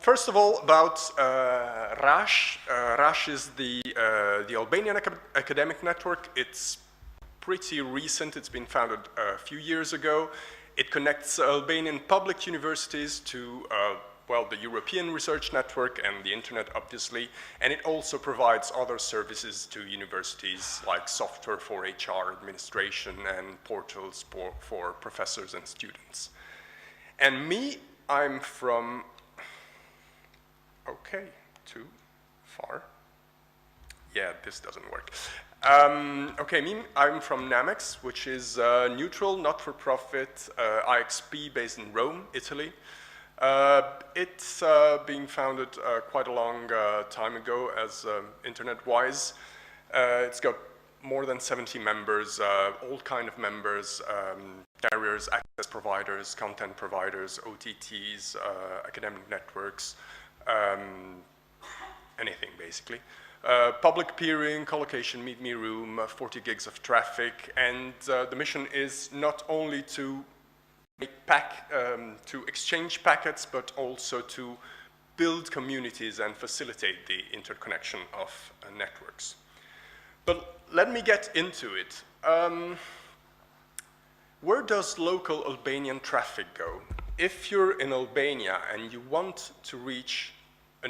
First of all, about RASH. RASH is the Albanian Academic Network. It's pretty recent. It's been founded a few years ago. It connects Albanian public universities to, well, the European Research Network and the internet, obviously. And it also provides other services to universities, like software for HR administration and portals for professors and students. And me, I'm from... Okay, too far. Yeah, this doesn't work. Okay, I'm from NaMeX, which is a neutral, not-for-profit IXP based in Rome, Italy. It's being founded quite a long time ago as internet-wise. It's got more than 70 members, all kind of members, carriers, access providers, content providers, OTTs, academic networks, anything basically. Public peering, collocation, meet me room, 40 gigs of traffic, and the mission is not only to to exchange packets, but also to build communities and facilitate the interconnection of networks. But let me get into it. Where does local Albanian traffic go? If you're in Albania and you want to reach a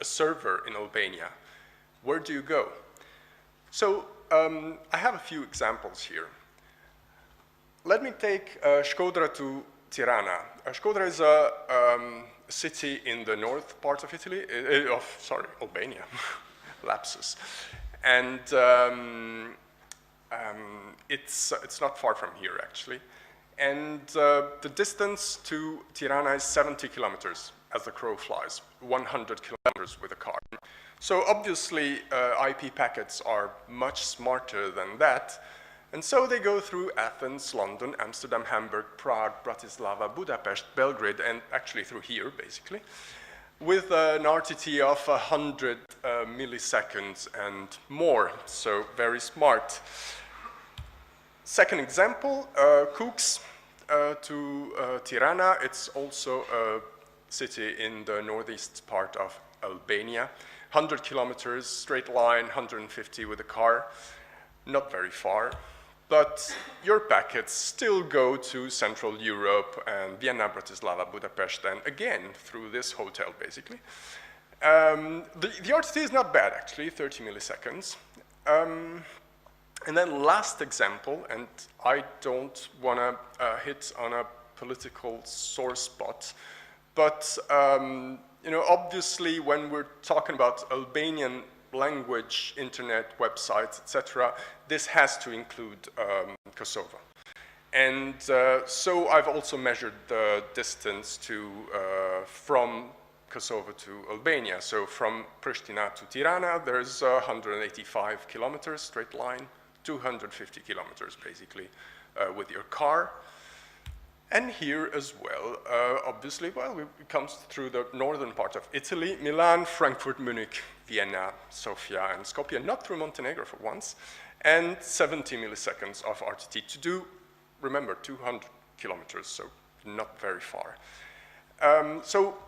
server in Albania, where do you go? So I have a few examples here. Let me take Shkodra to Tirana. Shkodra is a city in the north part of Italy, Albania, lapsus. And it's not far from here, actually. And the distance to Tirana is 70 kilometers as the crow flies, 100 kilometers with a car. So obviously, IP packets are much smarter than that. And so they go through Athens, London, Amsterdam, Hamburg, Prague, Bratislava, Budapest, Belgrade, and actually through here, basically, with an RTT of 100 milliseconds and more, so very smart. Second example, Kux to Tirana. It's also a city in the northeast part of Albania. 100 kilometers, straight line, 150 with a car. Not very far, but your packets still go to Central Europe and Vienna, Bratislava, Budapest, and again through this hotel, basically. The RTT is not bad, actually, 30 milliseconds. And then last example, and I don't want to hit on a political sore spot, but you know, obviously when we're talking about Albanian language, internet, websites, etc., this has to include Kosovo. And so I've also measured the distance from Kosovo to Albania. So from Pristina to Tirana, there's 185 kilometers, straight line, 250 kilometers basically with your car. And here as well, obviously, well, it comes through the northern part of Italy, Milan, Frankfurt, Munich, Vienna, Sofia, and Skopje, not through Montenegro for once, and 70 milliseconds of RTT to do, remember, 200 kilometers, so not very far. So,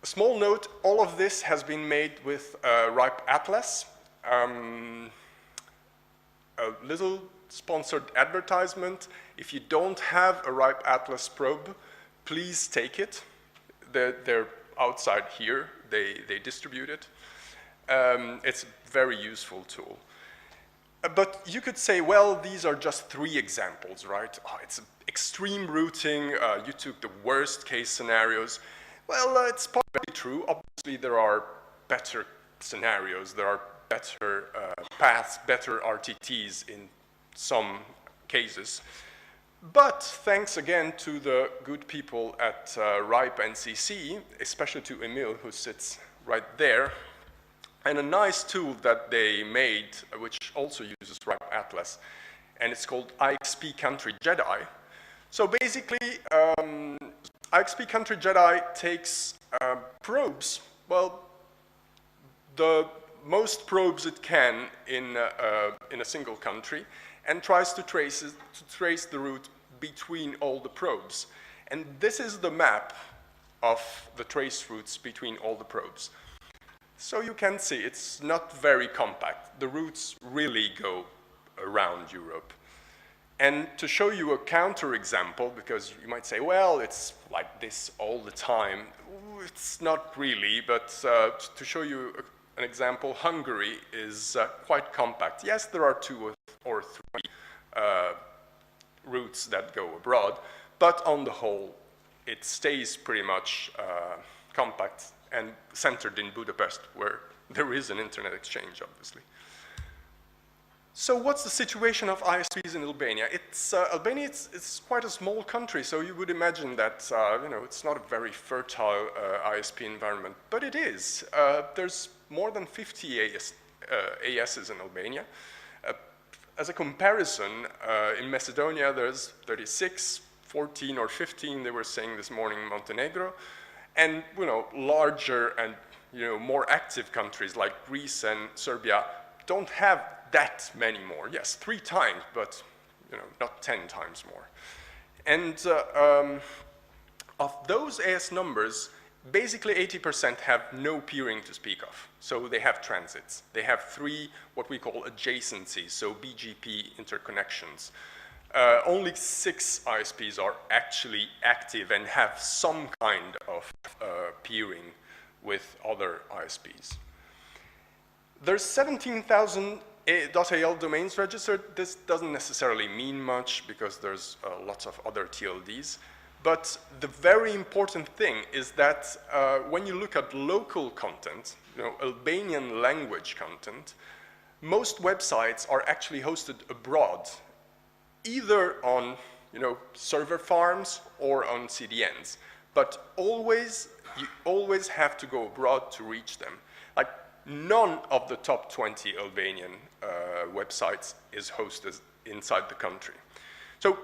a small note, all of this has been made with RIPE Atlas. A little sponsored advertisement. If you don't have a RIPE Atlas probe, please take it. They're outside here. They distribute it. It's a very useful tool. But you could say, well, these are just 3 examples, right? Oh, it's extreme routing. You took the worst case scenarios. Well, it's probably true. Obviously, there are better scenarios. There are better paths, better RTTs in some cases. But thanks again to the good people at RIPE NCC, especially to Emil, who sits right there, and a nice tool that they made, which also uses RIPE Atlas, and it's called IXP Country Jedi. So basically, IXP Country Jedi takes probes, well, the most probes it can in a single country, and tries to trace the route between all the probes. And this is the map of the trace routes between all the probes. So you can see it's not very compact. The routes really go around Europe. And to show you a counterexample, because you might say, well, it's like this all the time. It's not really, but to show you an example, Hungary is quite compact. Yes, there are 2 or 3 routes that go abroad, but on the whole, it stays pretty much compact and centered in Budapest, where there is an internet exchange, obviously. So what's the situation of ISPs in Albania? Albania, it's quite a small country, so you would imagine that it's not a very fertile ISP environment, but it is. There's more than 50 ASs in Albania. As a comparison, in Macedonia there's 36, 14 or 15, they were saying this morning in Montenegro, and larger and more active countries like Greece and Serbia don't have that many more. Yes, 3 times, but not 10 times more. And of those AS numbers, basically 80% have no peering to speak of. So they have transits. They have 3 what we call adjacencies, so BGP interconnections. Only 6 ISPs are actually active and have some kind of peering with other ISPs. There's 17,000 .al domains registered. This doesn't necessarily mean much because there's lots of other TLDs. But the very important thing is that when you look at local content, Albanian language content, most websites are actually hosted abroad, either on server farms or on CDNs. But you always have to go abroad to reach them. Like, none of the top 20 Albanian websites is hosted inside the country. So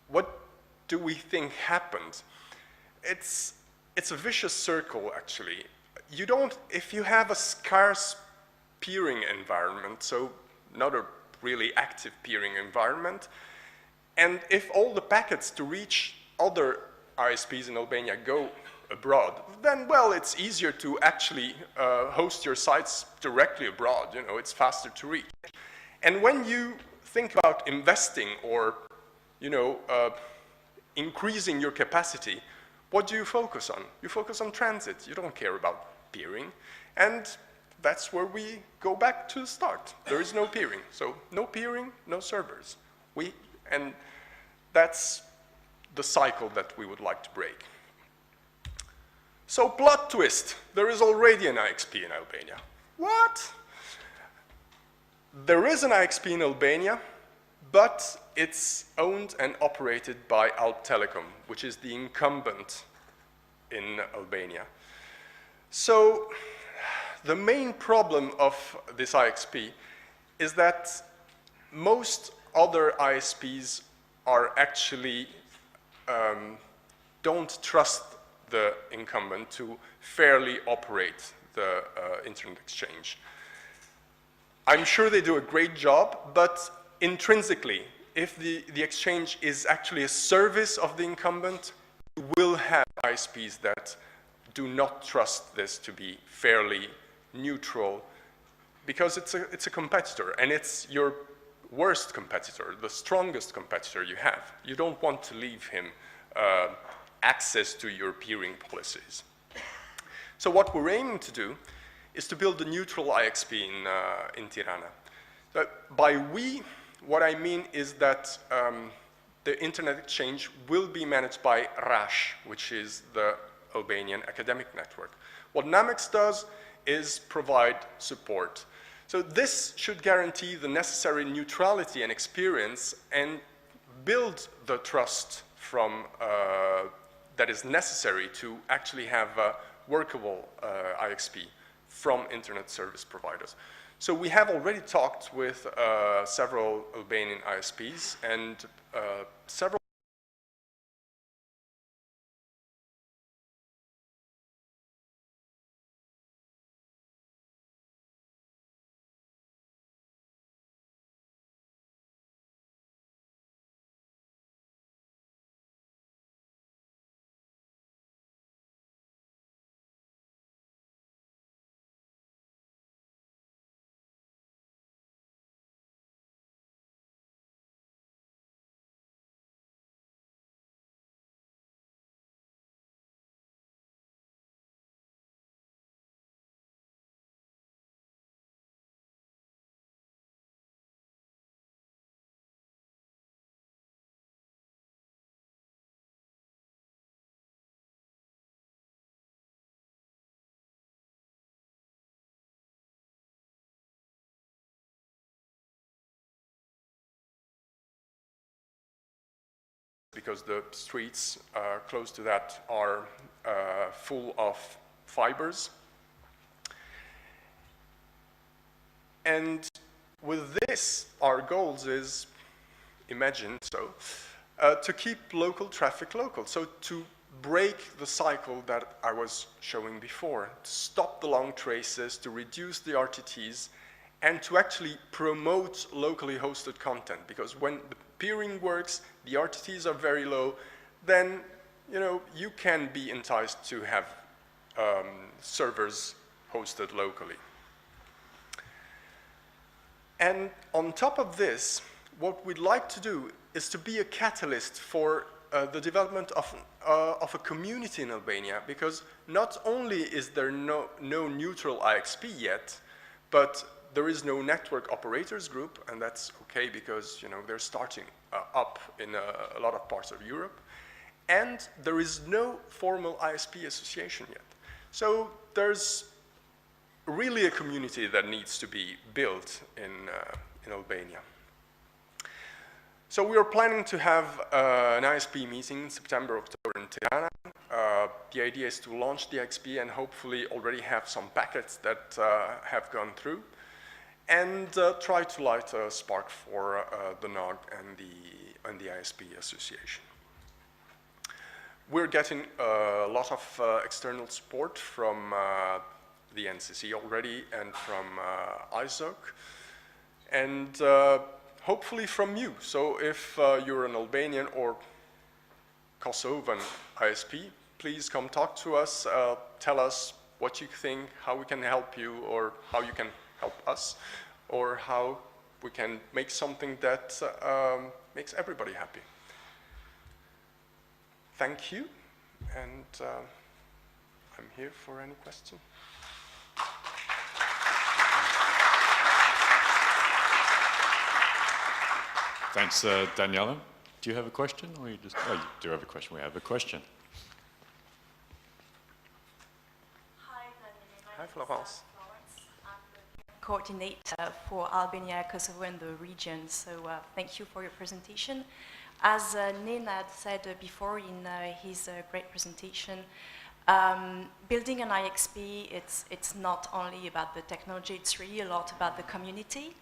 what do we think happened? It's a vicious circle, actually. If you have a scarce peering environment, so not a really active peering environment, and if all the packets to reach other ISPs in Albania go abroad, then, well, it's easier to actually host your sites directly abroad. It's faster to reach. And when you think about investing or, increasing your capacity, what do you focus on? You focus on transit. You don't care about peering. And that's where we go back to the start. There is no peering. So no peering, no servers. And that's the cycle that we would like to break. So plot twist, there is already an IXP in Albania. What? There is an IXP in Albania, but it's owned and operated by Alp Telecom, which is the incumbent in Albania. So the main problem of this IXP is that most other ISPs are actually don't trust the incumbent to fairly operate the internet exchange. I'm sure they do a great job, but intrinsically, if the exchange is actually a service of the incumbent, you will have ISPs that do not trust this to be fairly neutral, because it's a competitor, and it's your worst competitor, the strongest competitor you have. You don't want to leave him access to your peering policies. So what we're aiming to do is to build a neutral IXP in Tirana. By we, what I mean is that the internet exchange will be managed by RASH, which is the Albanian academic network. What NaMeX does is provide support. So this should guarantee the necessary neutrality and experience and build the trust from that is necessary to actually have a workable IXP from internet service providers. So we have already talked with several Albanian ISPs, and several because the streets close to that are full of fibers. And with this, our goals is, imagine so, to keep local traffic local. So to break the cycle that I was showing before, to stop the long traces, to reduce the RTTs, and to actually promote locally hosted content. Because when the peering works, the RTTs are very low, then you can be enticed to have servers hosted locally. And on top of this, what we'd like to do is to be a catalyst for the development of a community in Albania, because not only is there no neutral IXP yet, but there is no network operators group, and that's okay because they're starting up in a lot of parts of Europe, and there is no formal ISP association yet. So there's really a community that needs to be built in Albania. So we are planning to have an ISP meeting in September, October in Tirana. The idea is to launch the IXP and hopefully already have some packets that have gone through, and try to light a spark for the NOG and the ISP association. We're getting a lot of external support from the NCC already and from ISOC, and hopefully from you. So if you're an Albanian or Kosovan ISP, please come talk to us, tell us what you think, how we can help you, or how you can help us, or how we can make something that makes everybody happy. Thank you, and I'm here for any question. Thanks, Daniele. Do you have a question, or you just? Oh, you do have a question. We have a question. Hi, Daniele. Hi, Florence. I'm the coordinator for Albania, Kosovo, and the region. So thank you for your presentation. As Nenad said before in his great presentation, building an IXP, it's not only about the technology, it's really a lot about the community.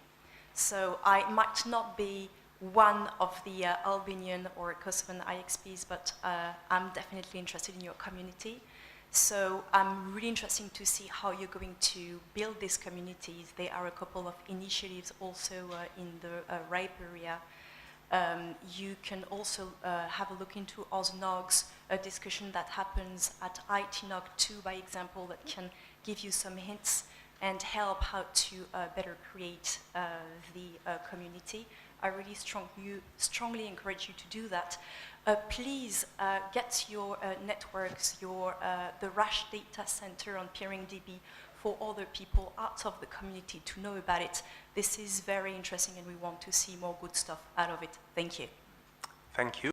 So I might not be one of the Albanian or Kosovan IXPs, but I'm definitely interested in your community. So I'm really interested to see how you're going to build these communities. There are a couple of initiatives also in the rape area. You can also have a look into OSNOGs, a discussion that happens at ITNOG 2, by example, that can give you some hints and help how to better create the community. I really strongly encourage you to do that. Please get your networks, the RASH data center on PeeringDB for other people out of the community to know about it. This is very interesting and we want to see more good stuff out of it. Thank you. Thank you.